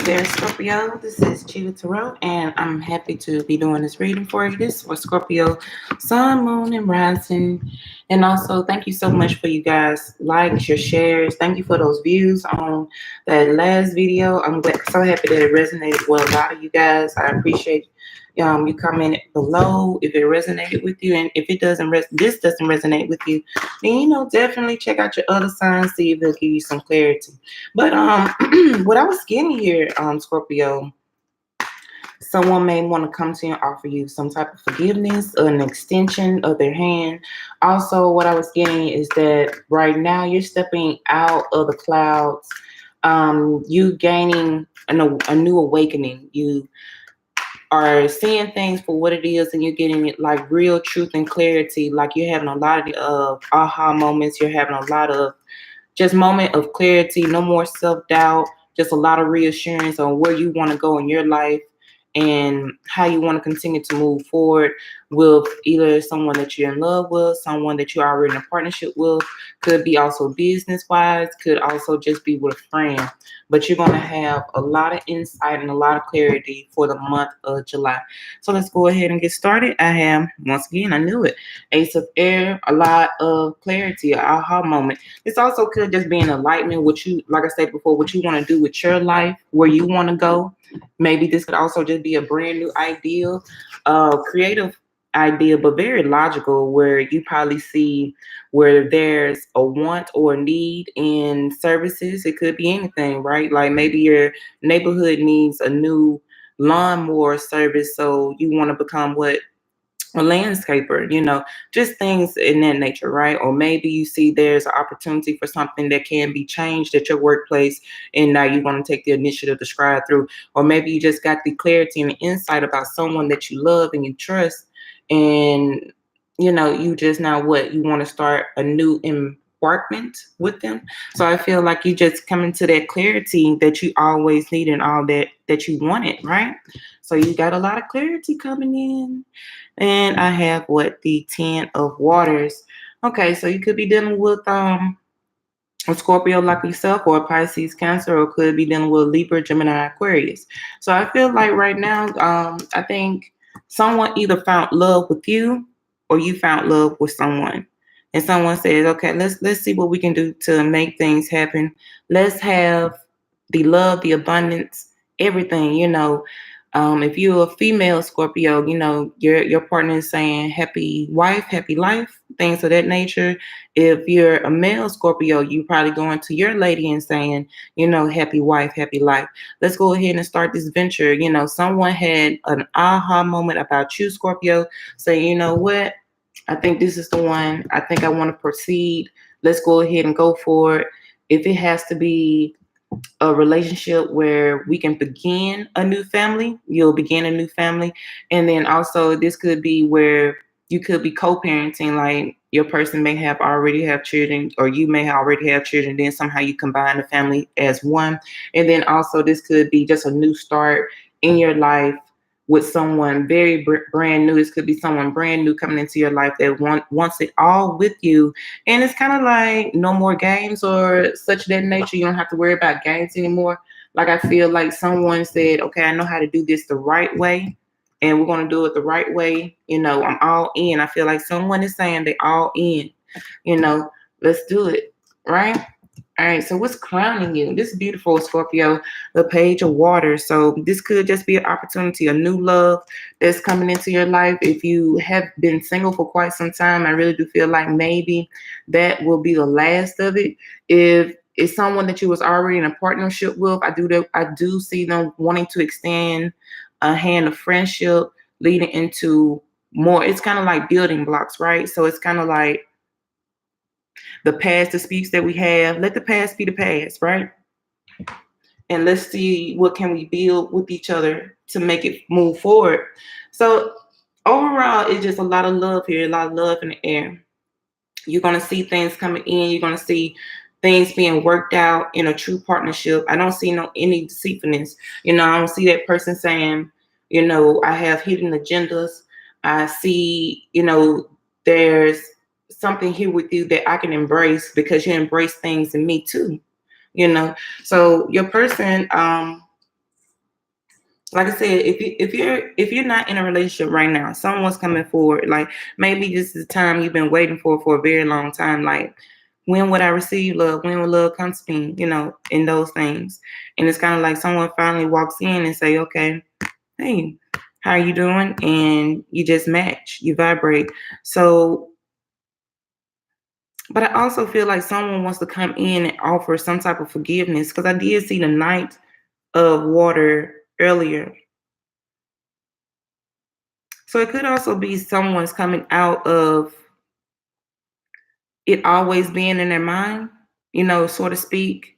there, Scorpio. This is Cheetah Tarot, and I'm happy to be doing this reading for you. This for Scorpio, Sun, Moon, and Rising. And also, thank you so much for you guys' likes, your shares. Thank you for those views on that last video. I'm so happy that it resonated with a lot of you guys. I appreciate you comment below if it resonated with you, and if it doesn't, this doesn't resonate with you, then definitely check out your other signs, see if it'll give you some clarity. But what I was getting here, Scorpio, someone may want to come to you and offer you some type of forgiveness or an extension of their hand. Also, what I was getting is that right now you're stepping out of the clouds. You gaining a new awakening. You are seeing things for what it is, and you're getting it like real truth and clarity. Like you're having a lot of aha moments. You're having a lot of just moment of clarity, no more self-doubt, just a lot of reassurance on where you want to go in your life and how you want to continue to move forward with either someone that you're in love with, someone that you're already in a partnership with, could be also business-wise, could also just be with a friend. But you're going to have a lot of insight and a lot of clarity for the month of July. So let's go ahead and get started. I have, once again, I knew it, Ace of Air, a lot of clarity, an aha moment. This also could just be an enlightenment, what you, like I said before, what you want to do with your life, where you want to go. Maybe this could also just be a brand new idea, creative idea, but very logical, where you probably see where there's a want or a need in services. It could be anything, right? Like maybe your neighborhood needs a new lawnmower service, so you want to become what? A landscaper, just things in that nature, right? Or maybe you see there's an opportunity for something that can be changed at your workplace, and now you want to take the initiative to strive through. Or maybe you just got the clarity and the insight about someone that you love and you trust, and you just now what? You want to start a new embarkment with them. So I feel like you just come into that clarity that you always need and all that you wanted, right? So you got a lot of clarity coming in. And I have what? The 10 of Waters. Okay, so you could be dealing with a Scorpio like yourself, or a Pisces, Cancer, or could be dealing with Libra, Gemini, Aquarius. So I feel like right now, I think someone either found love with you or you found love with someone. And someone says, okay, let's see what we can do to make things happen. Let's have the love, the abundance, everything, if you're a female Scorpio, your partner is saying happy wife, happy life, things of that nature. If you're a male Scorpio, you probably going to your lady and saying, happy wife, happy life. Let's go ahead and start this venture. Someone had an aha moment about you, Scorpio, say, you know what? I think this is the one. I think I want to proceed. Let's go ahead and go for it. If it has to be a relationship where we can begin a new family, you'll begin a new family. And then also this could be where you could be co-parenting, like your person may already have children, or you may already have children, then somehow you combine the family as one. And then also this could be just a new start in your life with someone very brand new. This could be someone brand new coming into your life that wants it all with you. And it's kind of like no more games or such that nature. You don't have to worry about games anymore. Like I feel like someone said, okay, I know how to do this the right way, and we're going to do it the right way. I'm all in. I feel like someone is saying they all in, let's do it. Right? All right, so what's crowning you? This beautiful Scorpio, the Page of Water. So this could just be an opportunity, a new love that's coming into your life. If you have been single for quite some time, I really do feel like maybe that will be the last of it. If it's someone that you was already in a partnership with, I do see them wanting to extend a hand of friendship, leading into more. It's kind of like building blocks, right? So it's kind of like the past disputes that we have, let the past be the past, right? And let's see what can we build with each other to make it move forward. So overall, it's just a lot of love here, a lot of love in the air. You're going to see things coming in. You're going to see things being worked out in a true partnership. I don't see any deceitfulness. I don't see that person saying, I have hidden agendas. I see, there's something here with you that I can embrace because you embrace things in me too. So your person like I said, if you're not in a relationship right now, someone's coming forward. Like maybe this is the time you've been waiting for a very long time. Like when would I receive love? When will love come to me? You know, in those things. And it's kind of like someone finally walks in and say, okay, hey, how are you doing? And you just match, you vibrate. So, but I also feel like someone wants to come in and offer some type of forgiveness because I did see the Knight of Water earlier. So it could also be someone's coming out of it always being in their mind, you know, so to speak,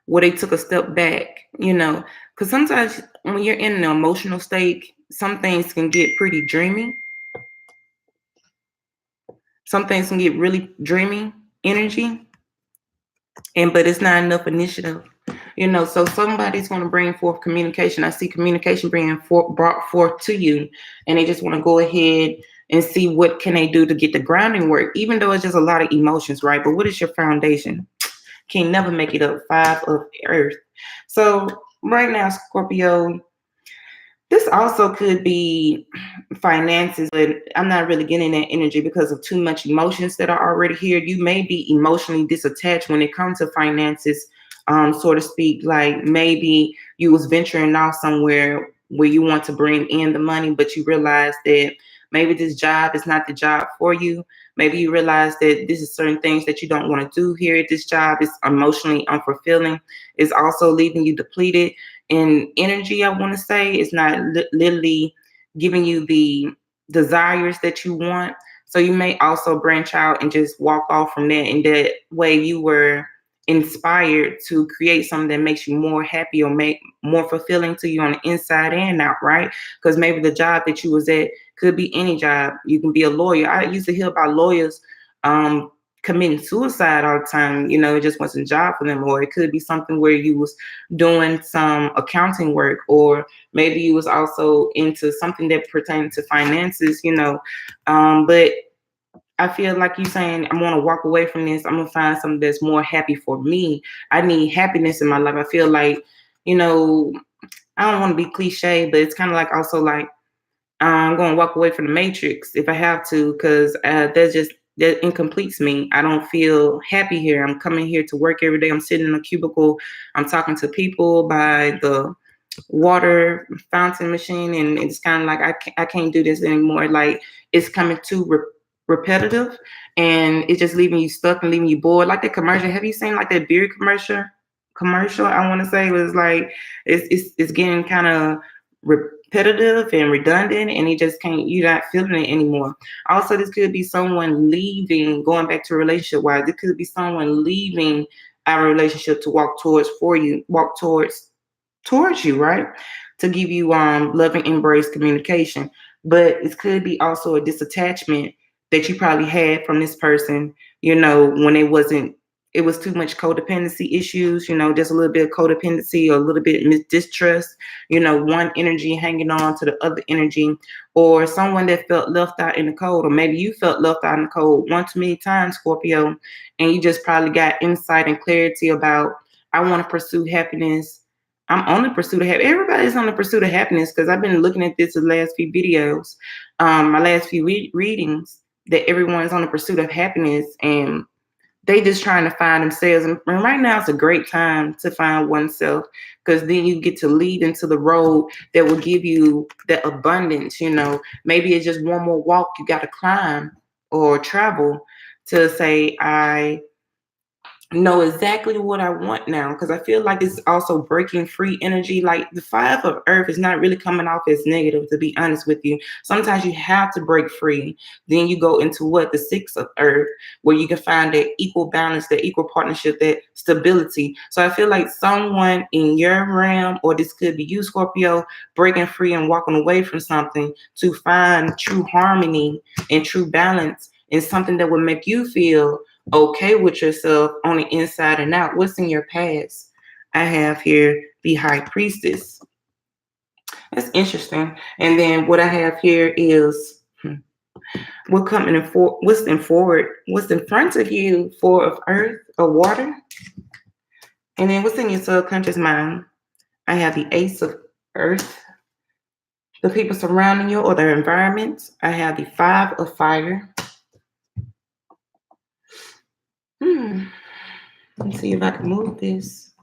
where they took a step back, you know, because sometimes when you're in an emotional state, some things can get pretty dreamy. Some things can get really dreamy energy, and but it's not enough initiative, you know. So somebody's going to bring forth communication. I see communication brought forth to you, and they just want to go ahead and see what can they do to get the grounding work, even though it's just a lot of emotions, right? But what is your foundation? Can never make it up. 5 of Earth. So right now, Scorpio, this also could be finances, but I'm not really getting that energy because of too much emotions that are already here. You may be emotionally disattached when it comes to finances, so to speak. Like maybe you was venturing off somewhere where you want to bring in the money, but you realize that maybe this job is not the job for you. Maybe you realize that this is certain things that you don't want to do here. This job is emotionally unfulfilling. It's also leaving you depleted in energy. I want to say it's not literally giving you the desires that you want. So you may also branch out and just walk off from that. And that way you were inspired to create something that makes you more happy or make more fulfilling to you on the inside and out, right? Because maybe the job that you was at could be any job. You can be a lawyer. I used to hear about lawyers committing suicide all the time. You know, it just wasn't a job for them. Or it could be something where you was doing some accounting work, or maybe you was also into something that pertained to finances, you know. But I feel like you saying, I'm gonna walk away from this. I'm gonna find something that's more happy for me. I need happiness in my life. I feel like, you know, I don't want to be cliche, but it's kind of like also like I'm going to walk away from the matrix if I have to, because that incompletes me. I don't feel happy here. I'm coming here to work every day. I'm sitting in a cubicle. I'm talking to people by the water fountain machine, and it's kind of like I can't do this anymore. Like it's coming too repetitive, and it's just leaving you stuck and leaving you bored. Like that commercial. Have you seen like that beer commercial? I want to say was like it's getting kind of repetitive and redundant, and you just can't. You're not feeling it anymore. Also, this could be someone leaving, going back to a relationship wise. It could be someone leaving our relationship to walk towards you, right? To give you loving embrace communication. But it could be also a disattachment that you probably had from this person, you know, when it was too much codependency issues, you know, just a little bit of codependency or a little bit of distrust, you know, one energy hanging on to the other energy, or someone that felt left out in the cold, or maybe you felt left out in the cold one too many times, Scorpio, and you just probably got insight and clarity about, I want to pursue happiness. I'm on the pursuit of happiness. Everybody's on the pursuit of happiness because I've been looking at this the last few videos, my last few readings, that everyone's on the pursuit of happiness and they just trying to find themselves. And right now it's a great time to find oneself because then you get to lead into the road that will give you that abundance. You know, maybe it's just one more walk you got to climb or travel to say, I know exactly what I want now, because I feel like it's also breaking free energy. Like the 5 of Earth is not really coming off as negative, to be honest with you. Sometimes you have to break free. Then you go into what, the 6 of Earth, where you can find that equal balance, that equal partnership, that stability. So I feel like someone in your realm, or this could be you, Scorpio, breaking free and walking away from something to find true harmony and true balance in something that would make you feel okay with yourself on the inside and out. What's in your past? I have here the High Priestess. That's interesting. And then what I have here is what's in front of you, 4 of Earth or Water. And then what's in your subconscious mind? I have the Ace of Earth. the people surrounding you or their environment. I have the 5 of fire. Let me see if I can move this.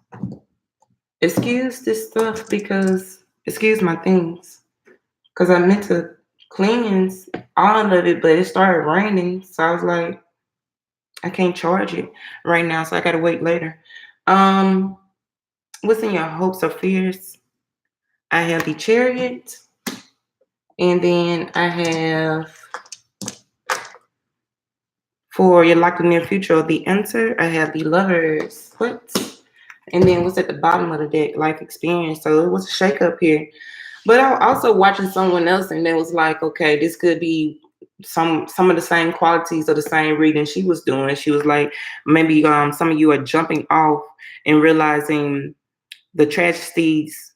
Excuse this stuff because, excuse my things, because I meant to cleanse all of it, but it started raining. So I was like, I can't charge it right now, so I gotta wait later. What's in your hopes or fears? I have the Chariot, and then I have for your likely near future or the Enter, I have the Lovers. What? And then what's at the bottom of the deck? Life experience. So it was a shake up here. But I was also watching someone else, and it was like, okay, this could be some of the same qualities of the same reading she was doing. She was like, maybe some of you are jumping off and realizing the tragedies,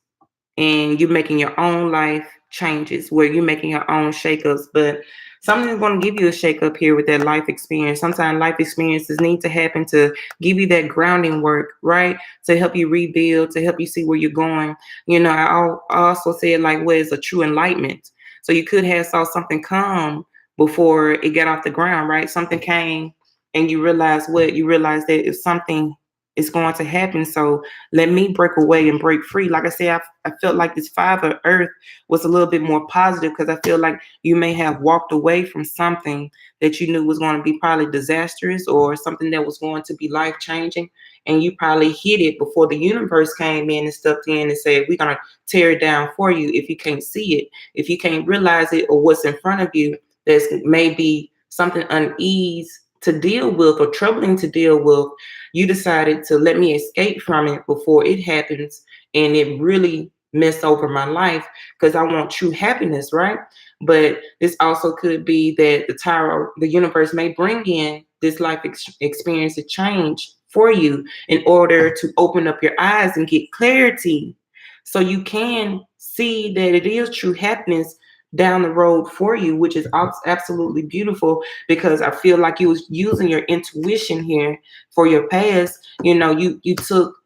and you're making your own life changes where you're making your own shakeups. But something's going to give you a shakeup here with that life experience. Sometimes life experiences need to happen to give you that grounding work, right? To help you rebuild, to help you see where you're going. You know, I also said, like, what is a true enlightenment? So you could have saw something come before it got off the ground, right? Something came and you realize that if something is going to happen, so let me break away and break free. Like I said, I felt like this 5 of Earth was a little bit more positive, because I feel like you may have walked away from something that you knew was going to be probably disastrous or something that was going to be life changing, and you probably hit it before the universe came in and stepped in and said, we're going to tear it down for you. If you can't see it, if you can't realize it, or what's in front of you that's maybe something unease to deal with or troubling to deal with, you decided to let me escape from it before it happens and it really mess over my life, because I want true happiness, right? But this also could be that the universe may bring in this life experience to change for you in order to open up your eyes and get clarity, so you can see that it is true happiness down the road for you, which is absolutely beautiful, because I feel like you was using your intuition here for your past. You know, you took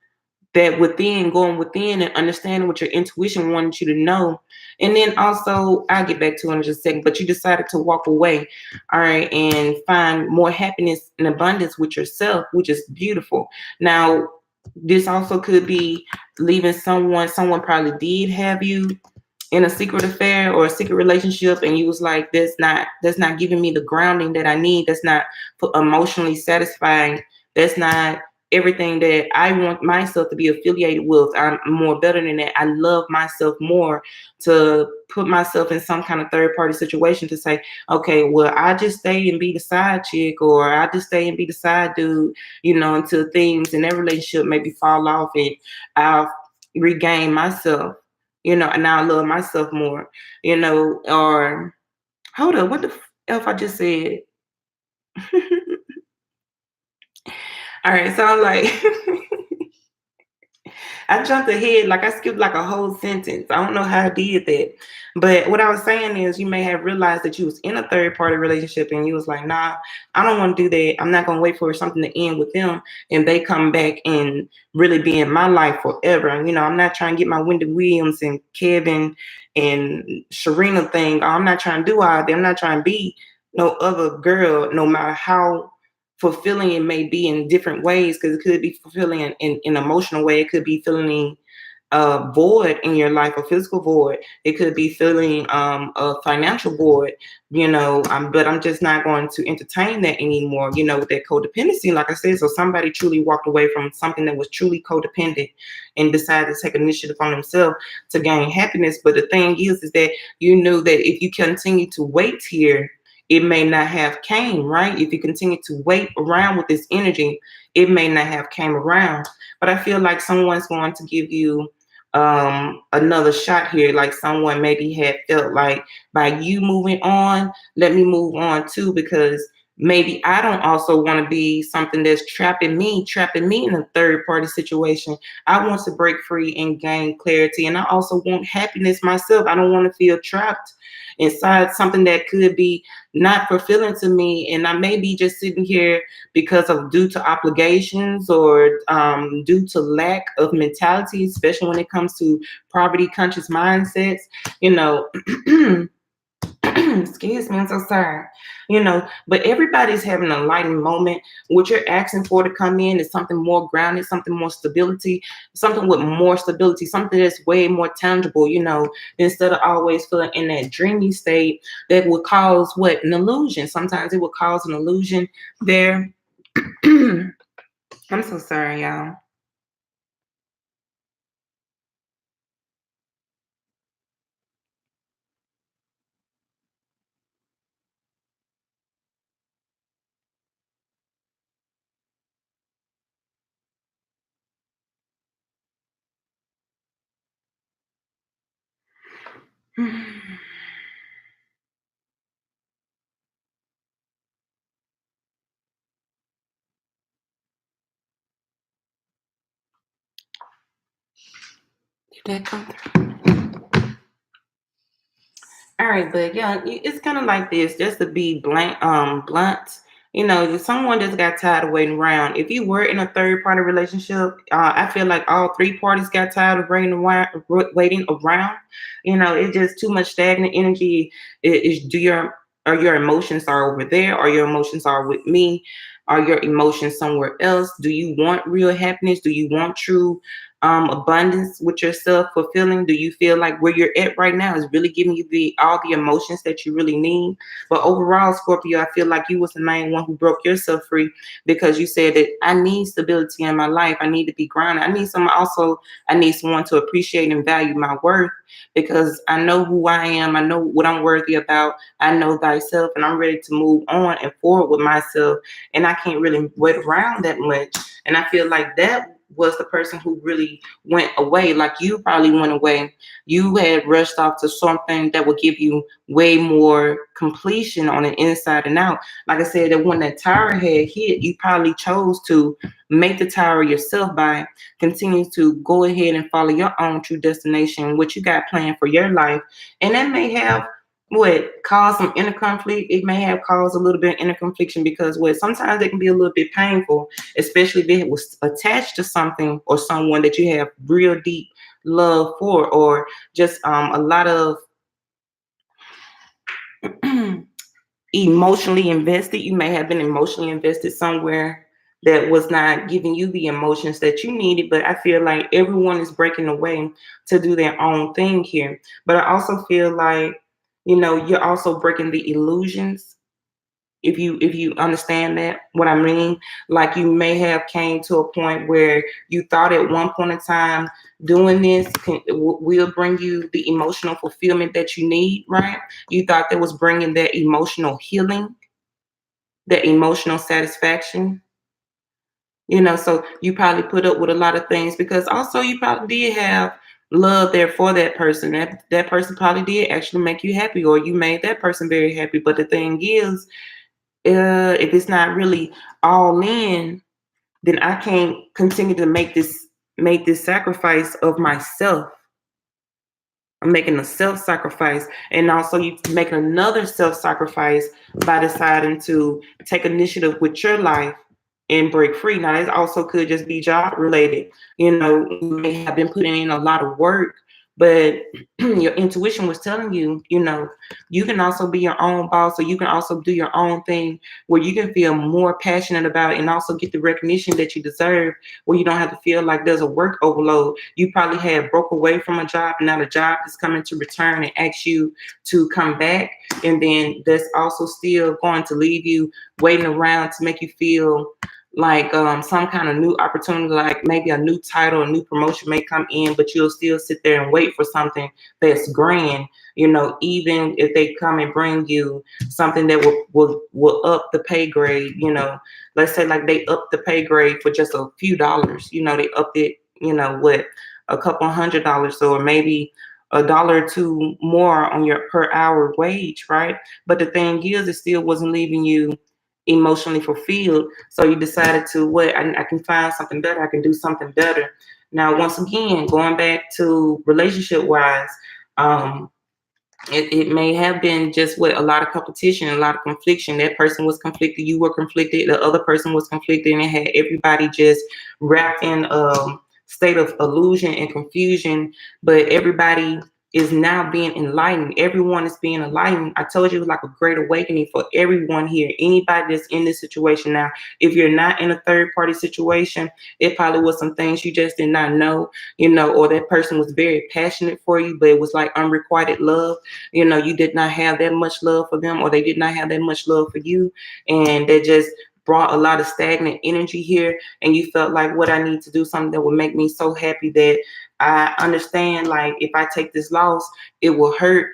that within, going within and understanding what your intuition wanted you to know. And then also, I'll get back to it in just a second, but you decided to walk away, all right, and find more happiness and abundance with yourself, which is beautiful. Now, this also could be leaving someone probably did have you in a secret affair or a secret relationship, and you was like, that's not giving me the grounding that I need, that's not emotionally satisfying, that's not everything that I want myself to be affiliated with. I'm more better than that. I love myself more to put myself in some kind of third party situation to say, okay, well, I just stay and be the side chick, or I just stay and be the side dude, you know, until things in that relationship maybe fall off and I'll regain myself, you know, and now I love myself more, you know. Or hold up, what the f I just said? All right, so I'm like, I jumped ahead, like I skipped like a whole sentence. I don't know how I did that. But what I was saying is, you may have realized that you was in a third party relationship and you was like, nah, I don't want to do that. I'm not going to wait for something to end with them and they come back and really be in my life forever. And, you know, I'm not trying to get my Wendy Williams and Kevin and Sharina thing. I'm not trying to do all that. I'm not trying to be no other girl, no matter how fulfilling it may be in different ways, because it could be fulfilling in an emotional way. It could be filling a void in your life, a physical void. It could be filling a financial void, you know, but I'm just not going to entertain that anymore, you know, with that codependency, like I said. So somebody truly walked away from something that was truly codependent and decided to take initiative on themselves to gain happiness. But the thing is that you knew that if you continue to wait here, it may not have came, right? If you continue to wait around with this energy, it may not have came around. But I feel like someone's going to give you another shot here. Like someone maybe had felt like, by you moving on, let me move on too, because maybe I don't also want to be something that's trapping me in a third party situation. I want to break free and gain clarity. And I also want happiness myself. I don't want to feel trapped inside something that could be not fulfilling to me. And I may be just sitting here because of due to obligations or due to lack of mentality, especially when it comes to poverty conscious mindsets, you know. Excuse me, I'm so sorry. But everybody's having a lighting moment. What you're asking for to come in is something more grounded, something more stability, something with more stability, something that's way more tangible, instead of always feeling in that dreamy state that would cause what? An illusion. Sometimes it would cause an illusion there. I'm so sorry, y'all. Did that come through? All right, but yeah, it's kind of like this. Just to be blunt. Someone just got tired of waiting around. If you were in a third party relationship, I feel like all three parties got tired of waiting around. It's just too much stagnant energy. Are your emotions are over there? Or your emotions are with me? Are your emotions somewhere else? Do you want real happiness? Do you want true abundance with yourself, fulfilling? Do you feel like where you're at right now is really giving you all the emotions that you really need? But overall, Scorpio, I feel like you was the main one who broke yourself free, because you said that I need stability in my life. I need to be grounded. I need someone to appreciate and value my worth, because I know who I am. I know what I'm worthy about. I know thyself, and I'm ready to move on and forward with myself. And I can't really wait around that much. And I feel like that was the person who really went away. Like you probably went away. You had rushed off to something that would give you way more completion on the inside and out. Like I said, that when that tower had hit, you probably chose to make the tower yourself by continuing to go ahead and follow your own true destination, what you got planned for your life. And that may have what cause some inner conflict. It may have caused a little bit of inner confliction, because sometimes it can be a little bit painful, especially if it was attached to something or someone that you have real deep love for, or just a lot of emotionally invested. You may have been emotionally invested somewhere that was not giving you the emotions that you needed. But I feel like everyone is breaking away to do their own thing here. But I also feel like, you're also breaking the illusions, if you understand that what I mean. Like you may have came to a point where you thought at one point in time doing this will bring you the emotional fulfillment that you need, right? You thought that was bringing that emotional healing, that emotional satisfaction. So you probably put up with a lot of things, because also you probably did have love there for that person. That person probably did actually make you happy, or you made that person very happy. But the thing is, if it's not really all in, then I can't continue to make this sacrifice of myself. I'm making a self-sacrifice, and also you making another self-sacrifice by deciding to take initiative with your life and break free. Now, this also could just be job related. You may have been putting in a lot of work, but your intuition was telling you, you can also be your own boss, or you can also do your own thing where you can feel more passionate about it and also get the recognition that you deserve, where you don't have to feel like there's a work overload. You probably had broke away from a job, and now the job is coming to return and ask you to come back. And then that's also still going to leave you waiting around to make you feel like some kind of new opportunity, like maybe a new title, a new promotion may come in, but you'll still sit there and wait for something that's grand, even if they come and bring you something that will up the pay grade. Let's say like they up the pay grade for just a few dollars. They upped it, what, a couple $100, or maybe a dollar or two more on your per hour wage, right? But the thing is, it still wasn't leaving you emotionally fulfilled. So you decided to what? I can find something better. I can do something better. Now, once again, going back to relationship wise, um, it may have been just what a lot of competition, a lot of confliction. That person was conflicted, you were conflicted, the other person was conflicted, and it had everybody just wrapped in state of illusion and confusion. But everybody is now being enlightened. Everyone is being enlightened. I told you it was like a great awakening for everyone here. Anybody that's in this situation now, if you're not in a third party situation, it probably was some things you just did not know, or that person was very passionate for you, but it was like unrequited love. You did not have that much love for them, or they did not have that much love for you, and they just brought a lot of stagnant energy here, and you felt like, what, I need to do something that would make me so happy that I understand, like, if I take this loss, it will hurt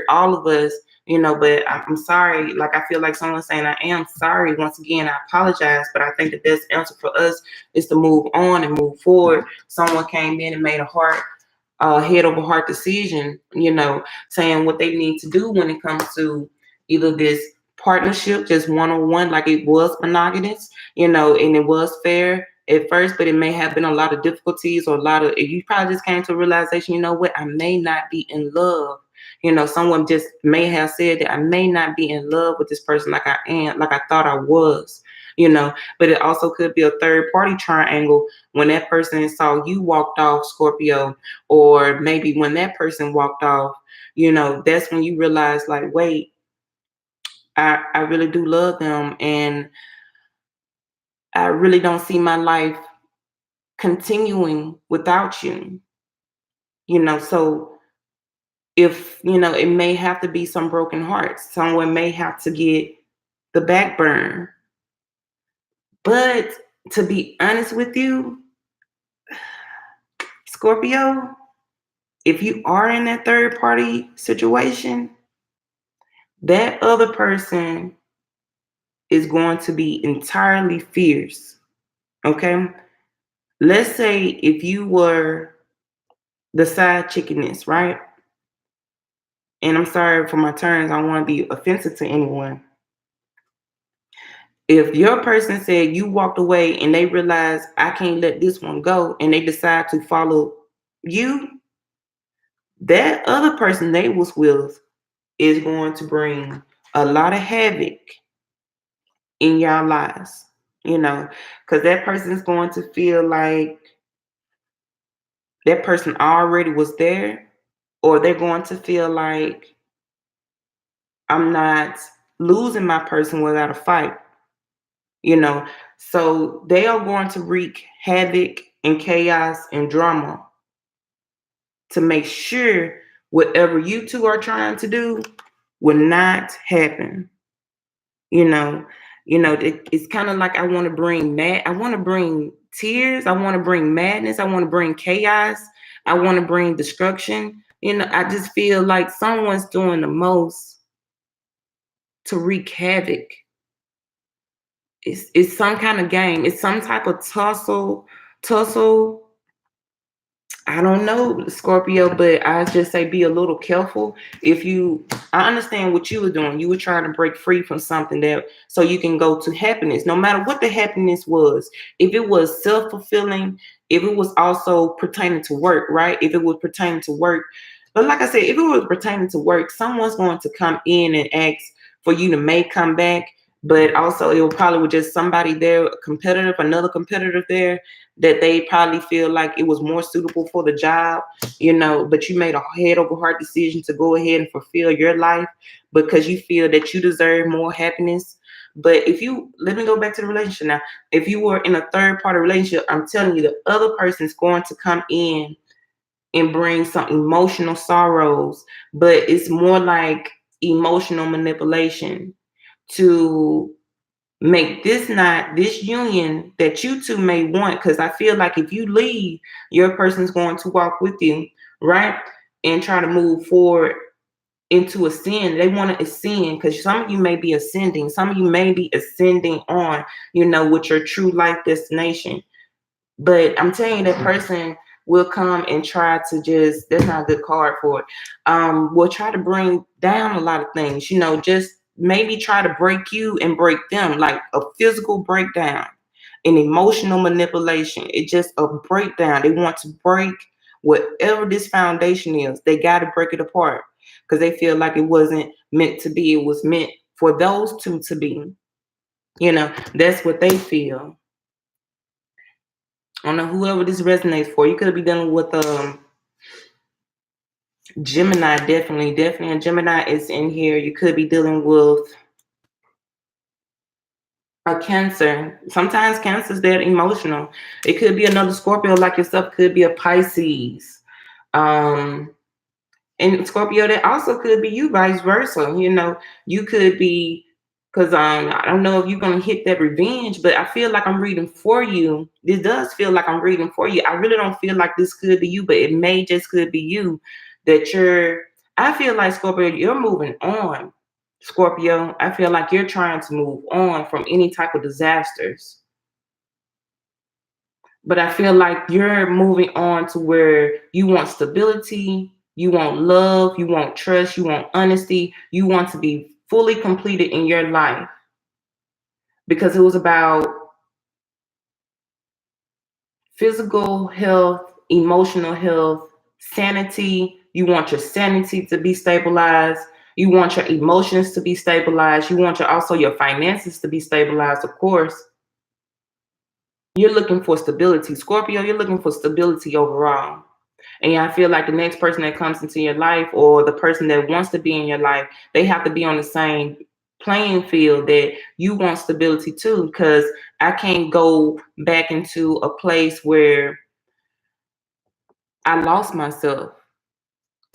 all of us, but I'm sorry. Like, I feel like someone's saying, I am sorry. Once again, I apologize, but I think the best answer for us is to move on and move forward. Someone came in and made a head over heart decision, saying what they need to do when it comes to either this partnership, just one-on-one, like it was monogamous, and it was fair at first, but it may have been a lot of difficulties, or you probably just came to a realization, what, I may not be in love. Someone just may have said that I may not be in love with this person like I thought I was, but it also could be a third party triangle when that person saw you walked off, Scorpio, or maybe when that person walked off, that's when you realize, like, wait, I really do love them, and I really don't see my life continuing without you. So if, it may have to be some broken hearts. Someone may have to get the back burn. But to be honest with you, Scorpio, if you are in that third party situation, that other person is going to be entirely fierce. Okay? Let's say if you were the side chickeness, right? And I'm sorry for my terms, I don't want to be offensive to anyone. If your person said you walked away and they realize, I can't let this one go, and they decide to follow you, that other person they was with is going to bring a lot of havoc in your lives, because that person is going to feel like that person already was there, or they're going to feel like, I'm not losing my person without a fight, so they are going to wreak havoc and chaos and drama to make sure whatever you two are trying to do will not happen. It's kind of like, I want to bring tears, I want to bring madness, I want to bring chaos, I want to bring destruction. I just feel like someone's doing the most to wreak havoc. It's some kind of game. It's some type of tussle. I don't know, Scorpio, but I just say be a little careful. I understand what you were doing. You were trying to break free from something so you can go to happiness, no matter what the happiness was. If it was self-fulfilling, if it was also pertaining to work, right? If it was pertaining to work. But like I said, if it was pertaining to work, someone's going to come in and ask for you to may come back. But also it will probably with just somebody there, another competitor there, that they probably feel like it was more suitable for the job, but you made a head over heart decision to go ahead and fulfill your life because you feel that you deserve more happiness. But let me go back to the relationship now. If you were in a third party relationship, I'm telling you, the other person's going to come in and bring some emotional sorrows, but it's more like emotional manipulation to make this union that you two may want. Because I feel like if you leave, your person's going to walk with you, right? And try to move forward into ascend. They want to ascend because some of you may be ascending. Some of you may be ascending on, with your true life destination. But I'm telling you, that person will come and try to that's not a good card for it. Will try to bring down a lot of things, just maybe try to break you and break them, like a physical breakdown, an emotional manipulation. It's just a breakdown. They want to break whatever this foundation is. They got to break it apart because they feel like it wasn't meant to be. It was meant for those two to be. That's what they feel. I don't know whoever this resonates for. You could be dealing with Gemini, definitely. A Gemini is in here. You could be dealing with a Cancer. Sometimes Cancer's that emotional. It could be another Scorpio like yourself. Could be a Pisces. And Scorpio, that also could be you, vice versa. You could be, because I don't know if you're going to hit that revenge, but I feel like I'm reading for you. This does feel like I'm reading for you. I really don't feel like this could be you, but it may just could be you I feel like, Scorpio, you're moving on. Scorpio, I feel like you're trying to move on from any type of disasters. But I feel like you're moving on to where you want stability, you want love, you want trust, you want honesty, you want to be fully completed in your life. Because it was about physical health, emotional health, sanity. You want your sanity to be stabilized. You want your emotions to be stabilized. You want also your finances to be stabilized, of course. You're looking for stability. Scorpio, you're looking for stability overall. And I feel like the next person that comes into your life, or the person that wants to be in your life, they have to be on the same playing field that you want stability too, because I can't go back into a place where I lost myself.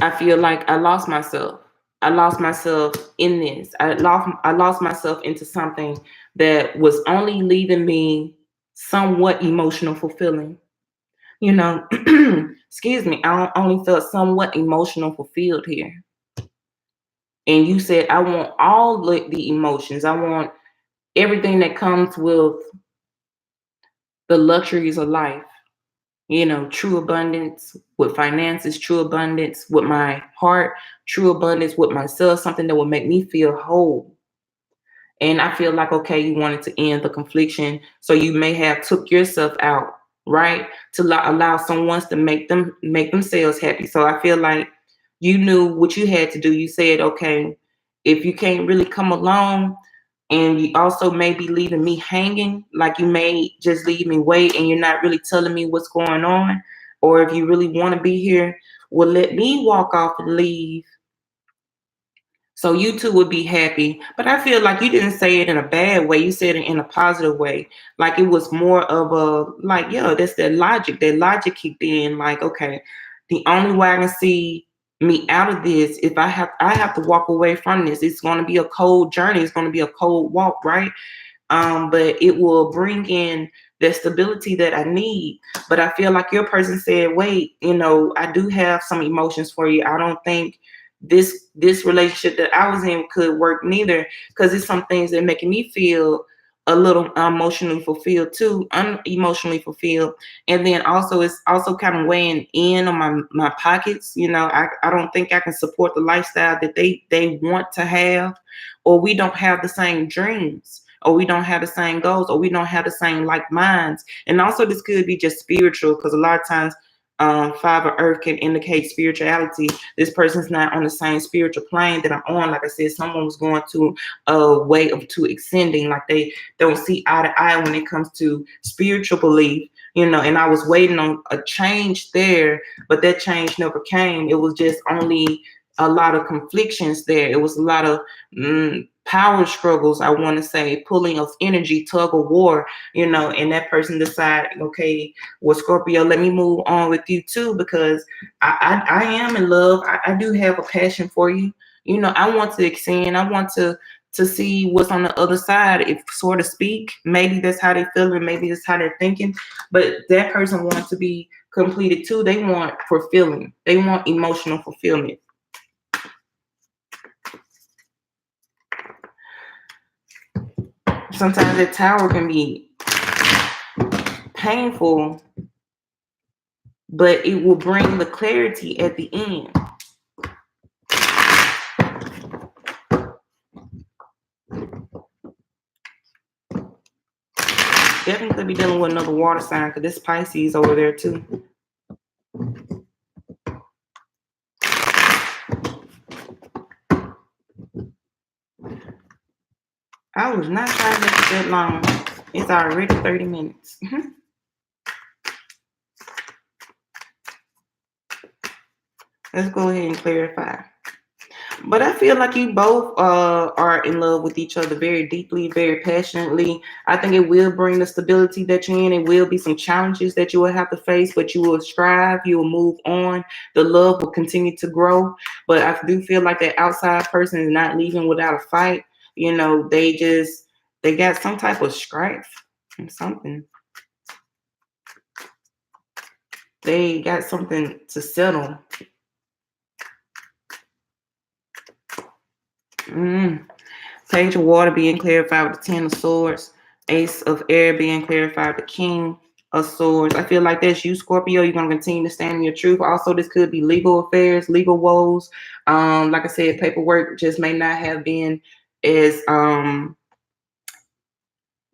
I feel like I lost myself. I lost myself in this. I lost myself into something that was only leaving me somewhat emotional fulfilling. Excuse me, I only felt somewhat emotional fulfilled here. And you said, I want all the emotions. I want everything that comes with the luxuries of life. True abundance with finances, true abundance with my heart, true abundance with myself, something that will make me feel whole. And I feel like, okay, you wanted to end the confliction, so you may have took yourself out, right, to allow someone to make themselves happy. So I feel like you knew what you had to do. You said, okay, if you can't really come along, and you also may be leaving me hanging, like you may just leave me wait, and you're not really telling me what's going on, or if you really want to be here, well, let me walk off and leave, so you two would be happy. But I feel like you didn't say it in a bad way. You said it in a positive way. Like it was more of a, like, yeah, that's that logic. That logic kicked in. Like, okay, the only way I can see me out of this, if I have to walk away from this. It's going to be a cold journey. It's going to be a cold walk, right? But it will bring in the stability that I need. But I feel like your person said, wait, I do have some emotions for you. I don't think this relationship that I was in could work neither, because it's some things that making me feel a little emotionally fulfilled too, unemotionally fulfilled. And then also it's also kind of weighing in on my pockets. I don't think I can support the lifestyle that they want to have, or we don't have the same dreams, or we don't have the same goals, or we don't have the same like minds. And also this could be just spiritual, because a lot of times Five of Earth can indicate spirituality. This person's not on the same spiritual plane that I'm on. Like I said, someone was going to a way of to extending, like they don't see eye to eye when it comes to spiritual belief, and I was waiting on a change there, but that change never came. It was just only a lot of conflictions there. It was a lot of power struggles, I want to say, pulling of energy, tug of war, and that person decided, okay, well, Scorpio, let me move on with you too, because I am in love. I do have a passion for you. I want to extend. I want to see what's on the other side, if so to speak. Maybe that's how they feel, and maybe that's how they're thinking. But that person wants to be completed too. They want fulfilling. They want emotional fulfillment. Sometimes that tower can be painful, but it will bring the clarity at the end. dealing with another water sign because this Pisces over there too. I was not trying to make it that long. It's already 30 minutes. Let's go ahead and clarify. But I feel like you both are in love with each other very deeply, very passionately. I think it will bring the stability that you're in. It will be some challenges that you will have to face, but you will strive. You will move on. The love will continue to grow. But I do feel like that outside person is not leaving without a fight. You know, they got some type of strife and something. They got something to settle. Page of water being clarified with the 10 of swords. Ace of air being clarified with the king of swords. I feel like that's you, Scorpio. You're going to continue to stand in your truth. Also, this could be legal affairs, legal woes. Like I said, paperwork just may not have been as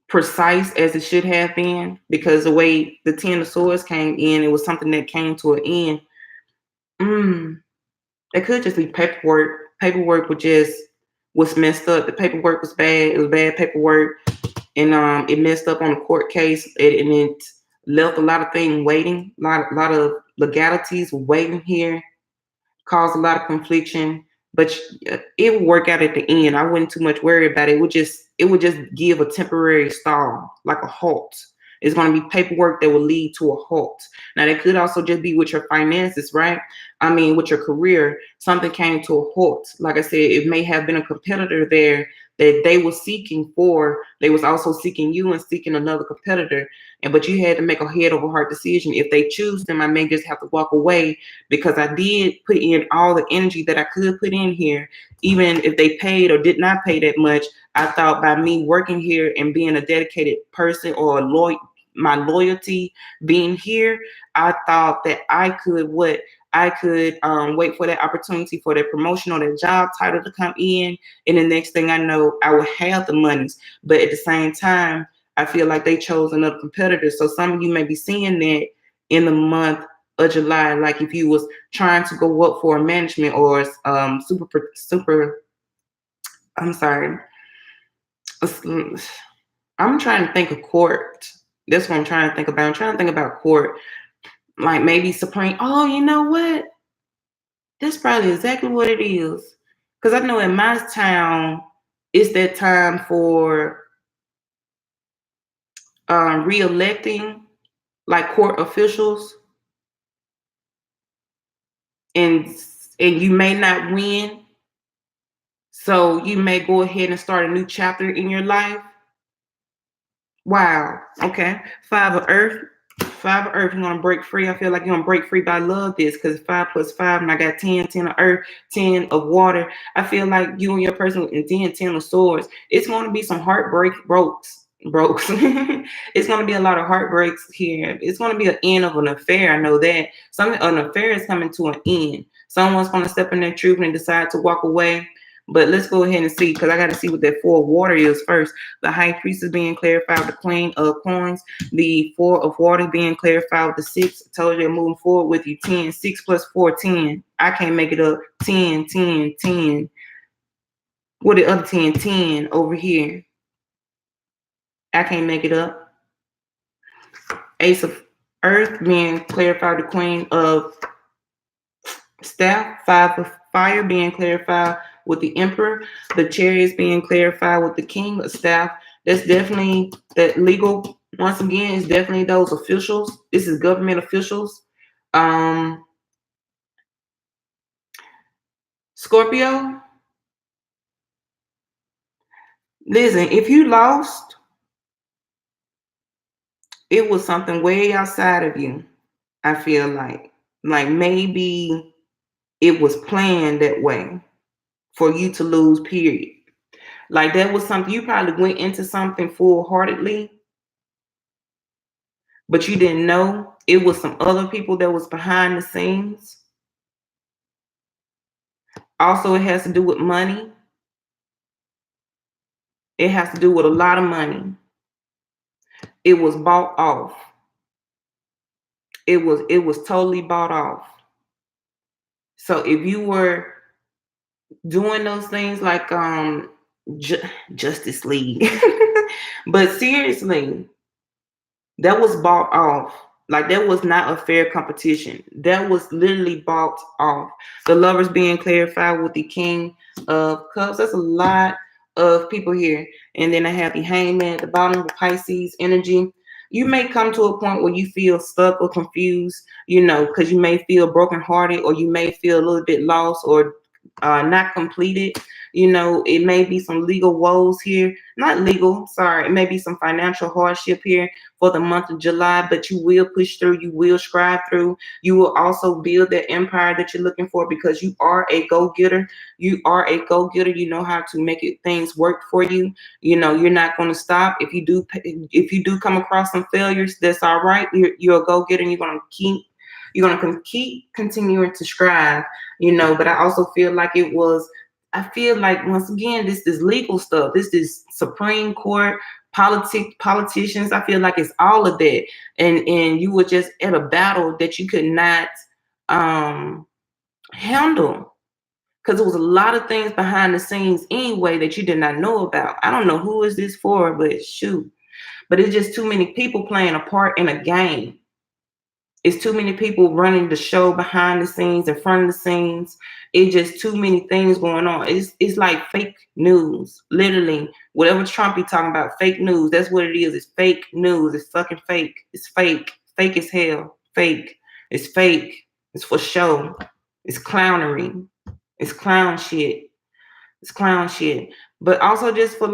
precise as it should have been, because the way the 10 of swords came in, it was something that came to an end. It could just be paperwork. Paperwork was messed up. The paperwork was bad. It was bad paperwork, and it messed up on the court case, and it left a lot of things waiting. A lot of legalities waiting here. Caused a lot of confliction, but it would work out at the end. I wouldn't too much worry about it. It would just give a temporary stall, like a halt. It's going to be paperwork that will lead to a halt. Now, that could also just be with your finances, right? I mean, with your career, something came to a halt. Like I said, it may have been a competitor there that they were seeking for. They was also seeking you and seeking another competitor. But you had to make a head over heart decision. If they choose them, I may just have to walk away, because I did put in all the energy that I could put in here. Even if they paid or did not pay that much, I thought by me working here and being a dedicated person, or my loyalty being here, I thought that I could wait for that opportunity, for that promotion or that job title to come in. And the next thing I know, I would have the monies. But at the same time, I feel like they chose another competitor. So some of you may be seeing that in the month of July. Like if you was trying to go up for a management or I'm sorry. I'm trying to think of court. That's what I'm trying to think about. I'm trying to think about court. Like maybe Supreme. Oh, you know what? That's probably exactly what it is. Because I know in my town, it's that time for re-electing like court officials. And you may not win. So you may go ahead and start a new chapter in your life. Wow. Okay. 5 of Earth. 5 of Earth, you're going to break free. I feel like you're going to break free, but I love this because 5 plus 5, and I got 10 of Earth, 10 of water. I feel like you and your person, and then 10 of Swords. It's going to be some heartbreaks. It's going to be a lot of heartbreaks here. It's going to be an end of an affair. I know that. An affair is coming to an end. Someone's going to step in their truth and decide to walk away. But let's go ahead and see, because I got to see what that 4 of water is first. The High Priest is being clarified with the Queen of Coins. The 4 of water being clarified with the 6. I told you I'm moving forward with you. 10. 6 plus 4, 10. I can't make it up. 10, 10, 10. What the other 10? 10 over here. I can't make it up. Ace of Earth being clarified with the Queen of Staff. 5 of fire being clarified with the Emperor. The Chariots being clarified with the King of Staff. That's definitely that legal. Once again, it's definitely those officials. This is government officials. Scorpio, listen, if you lost, it was something way outside of you. I feel like maybe it was planned that way for you to lose, period. Like that was something, you probably went into something full-heartedly, but you didn't know it was some other people that was behind the scenes. Also, it has to do with money. It has to do with a lot of money. it was bought off. It was totally bought off. So if you were doing those things like Justice League, but seriously, that was bought off. Like, that was not a fair competition. That was literally bought off. The Lovers being clarified with the King of Cups. That's a lot of people here. And then I have the Hangman at the bottom with Pisces energy. You may come to a point where you feel stuck or confused, because you may feel brokenhearted, or you may feel a little bit lost or not completed. It may be some legal woes here. Not legal, sorry. It may be some financial hardship here for the month of July, but you will push through. You will strive through. You will also build that empire that you're looking for, because you are a go-getter. You are a go-getter. You know how to make things work for you. You're not going to stop. If you do come across some failures, that's all right. You're a go-getter, and you're going to keep continuing to strive. But I also feel like once again, this is legal stuff. This is Supreme Court, politicians. I feel like it's all of that. And you were just at a battle that you could not handle, because there was a lot of things behind the scenes anyway that you did not know about. I don't know who is this for, but shoot. But it's just too many people playing a part in a game. It's too many people running the show behind the scenes, in front of the scenes. It's just too many things going on. It's like fake news. Literally, whatever Trump be talking about, fake news. That's what it is. It's fake news. It's fucking fake. It's fake. Fake as hell. Fake. It's fake. It's for show. It's clownery. It's clown shit. It's clown shit. But also just for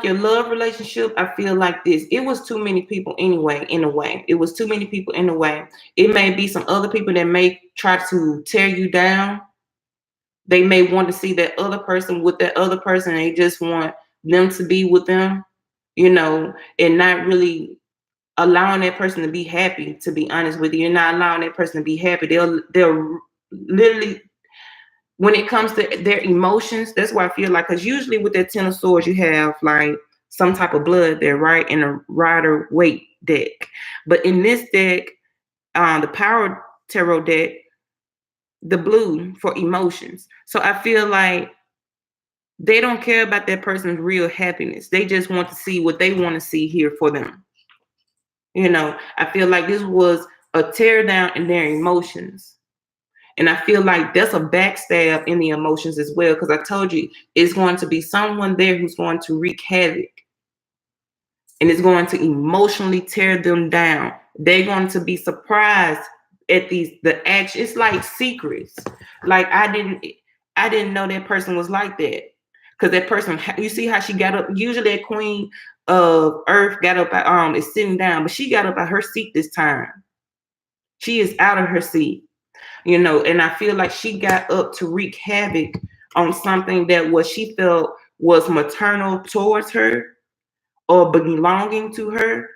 your love relationship, I feel like this. It was too many people anyway, in a way. It was too many people in a way. It may be some other people that may try to tear you down. They may want to see that other person with that other person, and they just want them to be with them, and not really allowing that person to be happy, to be honest with you. You're not allowing that person to be happy. They'll literally, when it comes to their emotions, that's why I feel like, because usually with that Ten of Swords, you have like some type of blood there, right? In a Rider Waite deck. But in this deck, the Power Tarot deck, the blue for emotions. So I feel like they don't care about that person's real happiness. They just want to see what they want to see here for them. I feel like this was a tear down in their emotions. And I feel like that's a backstab in the emotions as well, because I told you it's going to be someone there who's going to wreak havoc, and it's going to emotionally tear them down. They're going to be surprised at the action. It's like secrets. Like I didn't know that person was like that, because that person, you see how she got up. Usually a Queen of Earth got up, is sitting down, but she got up at her seat this time. She is out of her seat. And I feel like she got up to wreak havoc on something that she felt was maternal towards her or belonging to her.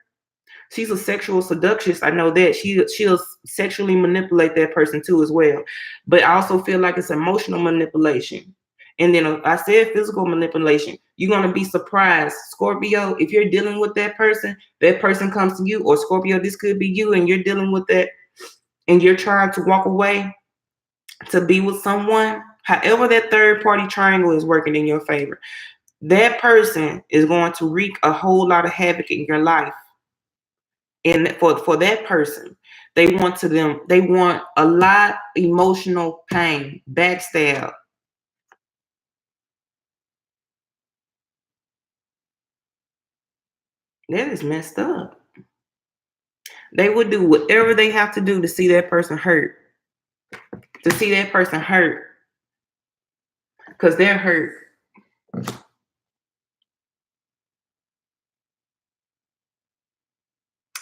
She's a sexual seductress. I know that she'll sexually manipulate that person too as well. But I also feel like it's emotional manipulation. And then I said physical manipulation. You're going to be surprised, Scorpio, if you're dealing with that person comes to you, or Scorpio, this could be you, and you're dealing with that, and you're trying to walk away to be with someone. However that third party triangle is working in your favor, that person is going to wreak a whole lot of havoc in your life. And for that person, they want a lot emotional pain, backstab. That is messed up. They would do whatever they have to do to see that person hurt. Because they're hurt.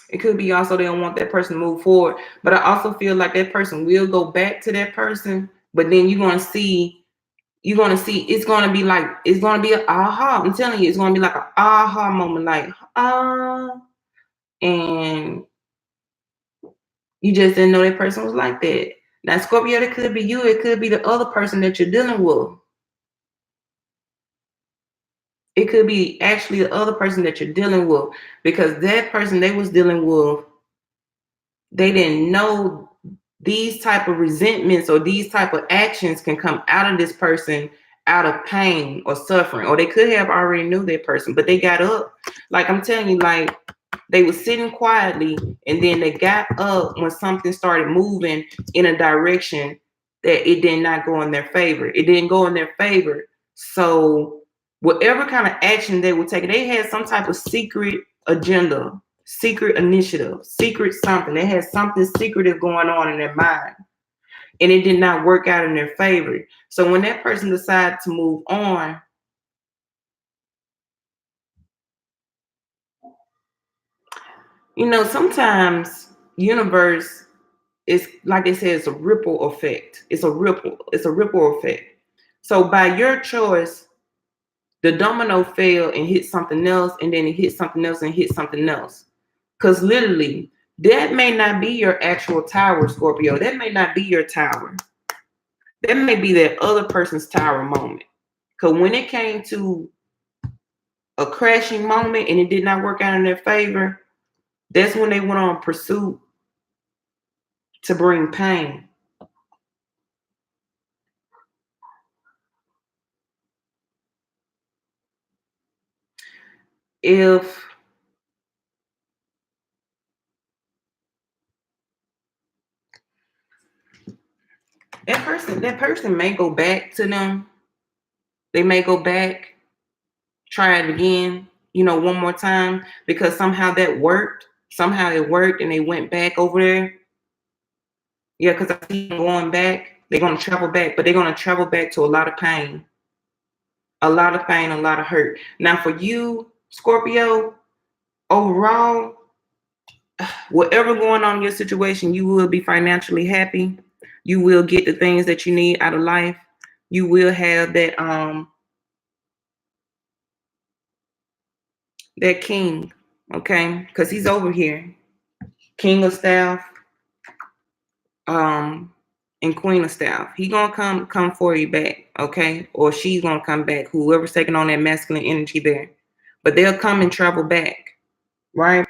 It could be also they don't want that person to move forward. But I also feel like that person will go back to that person. But then you're going to see it's going to be an aha. I'm telling you, it's going to be like an aha moment. Like, and you just didn't know that person was like that. Now, Scorpio, it could be you. It could be the other person that you're dealing with. It could be actually the other person that you're dealing with, because that person they was dealing with, they didn't know these type of resentments or these type of actions can come out of this person out of pain or suffering, or they could have already knew that person, but they got up. Like I'm telling you, like they were sitting quietly and then they got up when something started moving in a direction that it did not go in their favor. It didn't go in their favor. So whatever kind of action they were taking, they had some type of secret agenda, secret initiative, secret something. They had something secretive going on in their mind, and it did not work out in their favor. So when that person decided to move on, you know, sometimes universe is like they say, it's a ripple effect. It's a ripple effect. So by your choice, the domino fell and hit something else, and then it hit something else and hit something else. Because literally, that may not be your actual tower, Scorpio. That may not be your tower. That may be that other person's tower moment. Because when it came to a crashing moment and it did not work out in their favor, that's when they went on pursuit to bring pain. If that person may go back to them, they may go back, try it again, you know, one more time, because somehow that worked. Somehow it worked and they went back over there. Yeah, because I see them going back. They're going to travel back, but they're going to travel back to a lot of pain, a lot of pain, a lot of hurt. Now, for you, Scorpio, overall, whatever going on in your situation, you will be financially happy. You will get the things that you need out of life. You will have that king, okay? Because he's over here, king of staff, um, and queen of staff. He gonna come for you back, okay? Or she's gonna come back. Whoever's taking on that masculine energy there, but they'll come and travel back, right?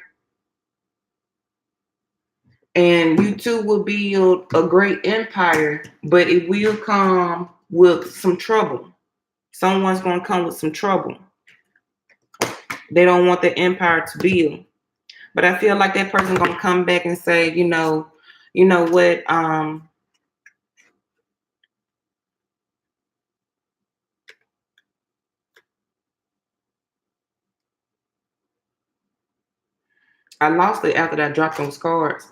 And you two will build a great empire, but it will come with some trouble. Someone's gonna come with some trouble. They don't want the empire to build. But I feel like that person gonna come back and say, you know what, I lost it after that dropped those cards.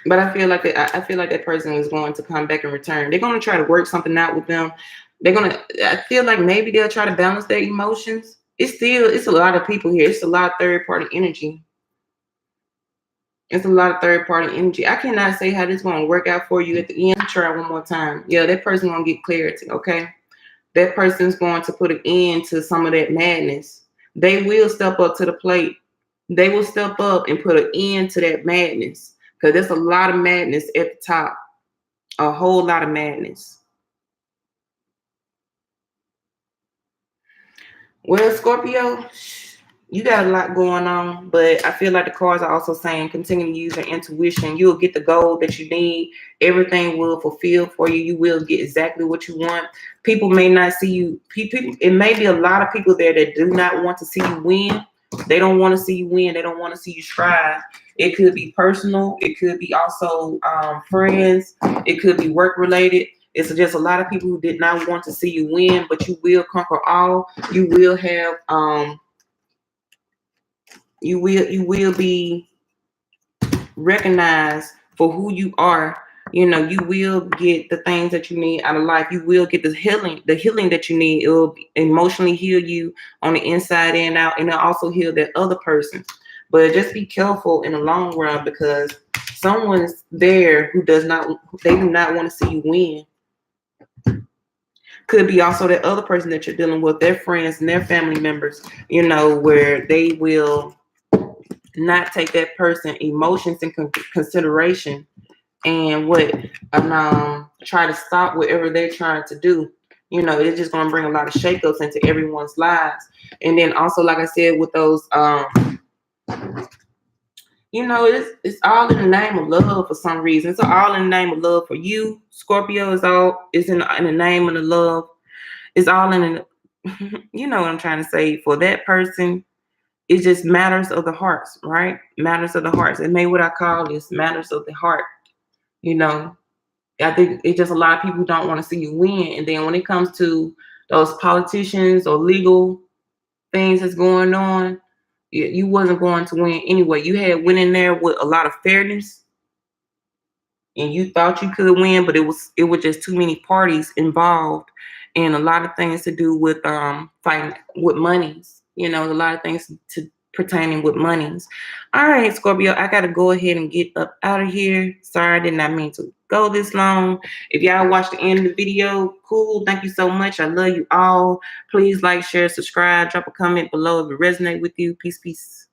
But I feel like that person is going to come back and return. They're gonna try to work something out with them. I feel like maybe they'll try to balance their emotions. It's a lot of people here. It's a lot of third party energy. It's a lot of third party energy. I cannot say how this is gonna work out for you at the end. Try one more time. Yeah, that person gonna get clarity, okay? That person's going to put an end to some of that madness. They will step up to the plate. They will step up and put an end to that madness, because there's a lot of madness at the top, a whole lot of madness. Well, Scorpio, you got a lot going on, but I feel like the cards are also saying continue to use your intuition. You'll get the goal that you need. Everything will fulfill for you. You will get exactly what you want. People may not see you. People, it may be a lot of people there that do not want to see you win. They don't want to see you win. They don't want to see you strive. It could be personal. It could be also friends. It could be work related. It's just a lot of people who did not want to see you win, but you will conquer all. You will have you will be recognized for who you are. You know, you will get the things that you need out of life. You will get the healing that you need. It will emotionally heal you on the inside and out, and it'll also heal that other person. But just be careful in the long run, because someone's there who do not want to see you win. Could be also that other person that you're dealing with, their friends and their family members, you know, where they will not take that person emotions in consideration, and try to stop whatever they're trying to do. You know, it's just gonna bring a lot of shakeups into everyone's lives. And then also, like I said, with those you know, it's all in the name of love for some reason. It's all in the name of love for you. Scorpio is in the name of the love. It's all in the, you know what I'm trying to say. For that person, it just matters of the hearts, right? Matters of the hearts. And maybe what I call this matters of the heart. You know, I think it's just a lot of people don't want to see you win. And then when it comes to those politicians or legal things that's going on, you wasn't going to win anyway. You had went in there with a lot of fairness, and you thought you could win, but it was just too many parties involved, and a lot of things to do with fighting with monies. You know, a lot of things to pertaining with monies. All right, Scorpio, I gotta go ahead and get up out of here. Sorry, I did not mean to go this long. If y'all watched the end of the video, cool. Thank you so much. I love you all. Please like, share, subscribe, drop a comment below if it resonates with you. Peace, peace.